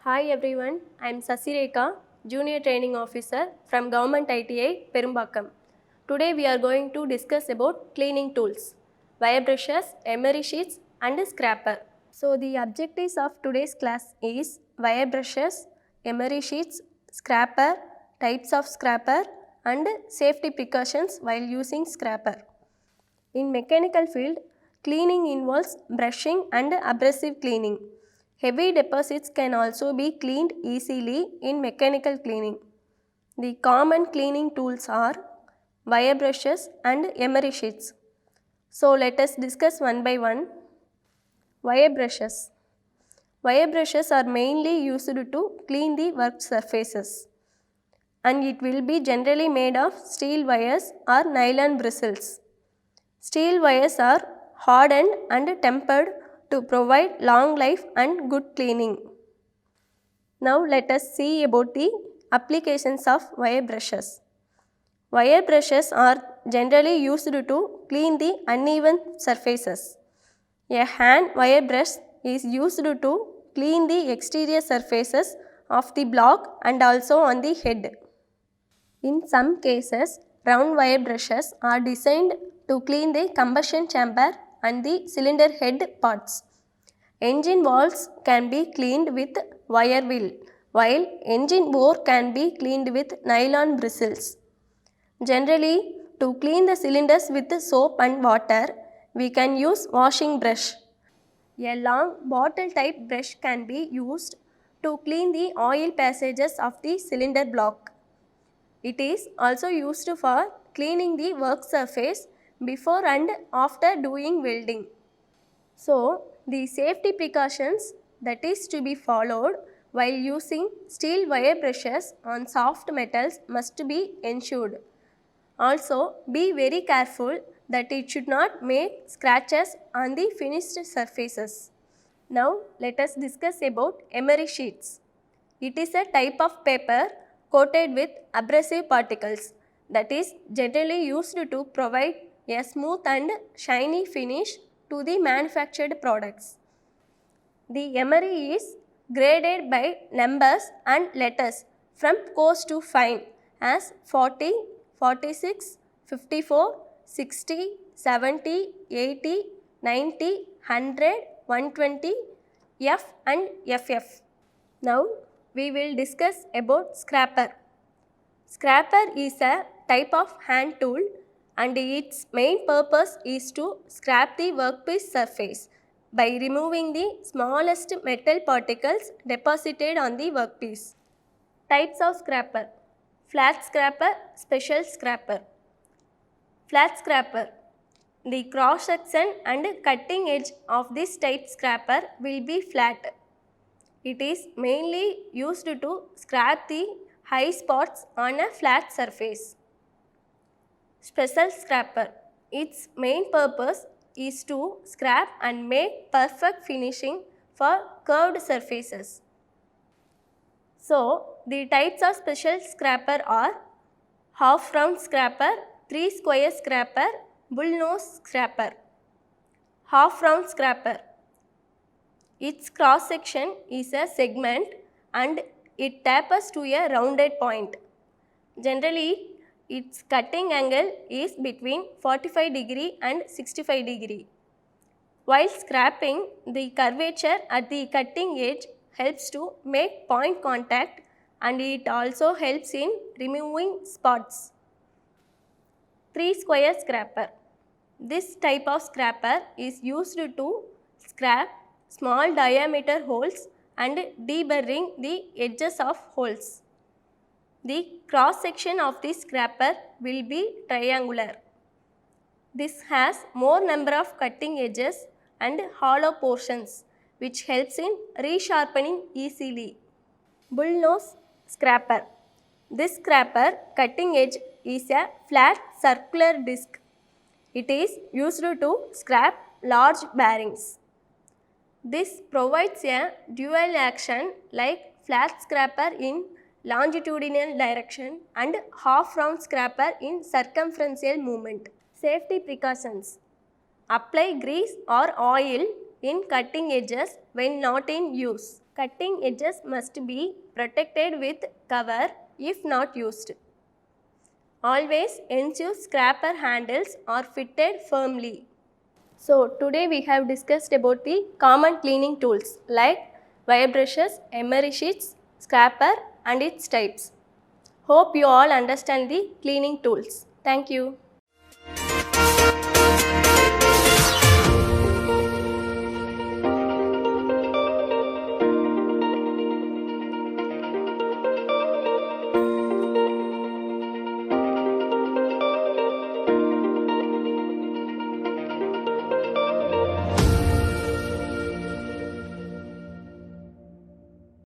Hi everyone, I am Sasireka, Junior Training Officer from Government ITI, Perumbakam. Today we are going to discuss about cleaning tools, wire brushes, emery sheets and scraper. So the objectives of today's class is wire brushes, emery sheets, scraper, types of scraper and safety precautions while using scraper. In mechanical field, cleaning involves brushing and abrasive cleaning. Heavy deposits can also be cleaned easily in mechanical cleaning. The common cleaning tools are wire brushes and emery sheets. So let us discuss one by one. Wire brushes. Wire brushes are mainly used to clean the work surfaces, and it will be generally made of steel wires or nylon bristles. Steel wires are hardened and tempered to provide long life and good cleaning. Now let us see about the applications of wire brushes. Wire brushes are generally used to clean the uneven surfaces. A hand wire brush is used to clean the exterior surfaces of the block and also on the head. In some cases, round wire brushes are designed to clean the combustion chamber and the cylinder head parts. Engine valves can be cleaned with wire wheel, while engine bore can be cleaned with nylon bristles. Generally, to clean the cylinders with soap and water, we can use washing brush. A long bottle type brush can be used to clean the oil passages of the cylinder block. It is also used for cleaning the work surface before and after doing welding. So, the safety precautions that is to be followed while using steel wire brushes on soft metals must be ensured. Also, be very careful that it should not make scratches on the finished surfaces. Now, let us discuss about emery sheets. It is a type of paper coated with abrasive particles that is generally used to provide a smooth and shiny finish to the manufactured products. The emery is graded by numbers and letters from coarse to fine as 40, 46, 54, 60, 70, 80, 90, 100, 120, F and FF. Now we will discuss about scraper. Scraper is a type of hand tool and its main purpose is to scrap the workpiece surface by removing the smallest metal particles deposited on the workpiece. Types of scraper: flat scraper, special scraper. Flat scraper. The cross section and cutting edge of this type scraper will be flat. It is mainly used to scrap the high spots on a flat surface. Special scraper. Its main purpose is to scrap and make perfect finishing for curved surfaces. So, the types of special scraper are half round scraper, 3 square scraper, bull nose scraper. Half round scraper. Its cross section is a segment and it tapers to a rounded point. Generally, its cutting angle is between 45 degree and 65 degree. While scraping, the curvature at the cutting edge helps to make point contact and it also helps in removing spots. 3 square scraper. This type of scraper is used to scrap small diameter holes and deburring the edges of holes. The cross section of the scraper will be triangular. This has more number of cutting edges and hollow portions which helps in resharpening easily. Bull nose scraper. This scraper cutting edge is a flat circular disc. It is used to scrap large bearings. This provides a dual action like flat scraper in longitudinal direction and half round scraper in circumferential movement. Safety precautions. Apply grease or oil in cutting edges when not in use. Cutting edges must be protected with cover if not used. Always ensure scraper handles are fitted firmly. So today we have discussed about the common cleaning tools like wire brushes, emery sheets, scraper and its types. Hope you all understand the cleaning tools. Thank you.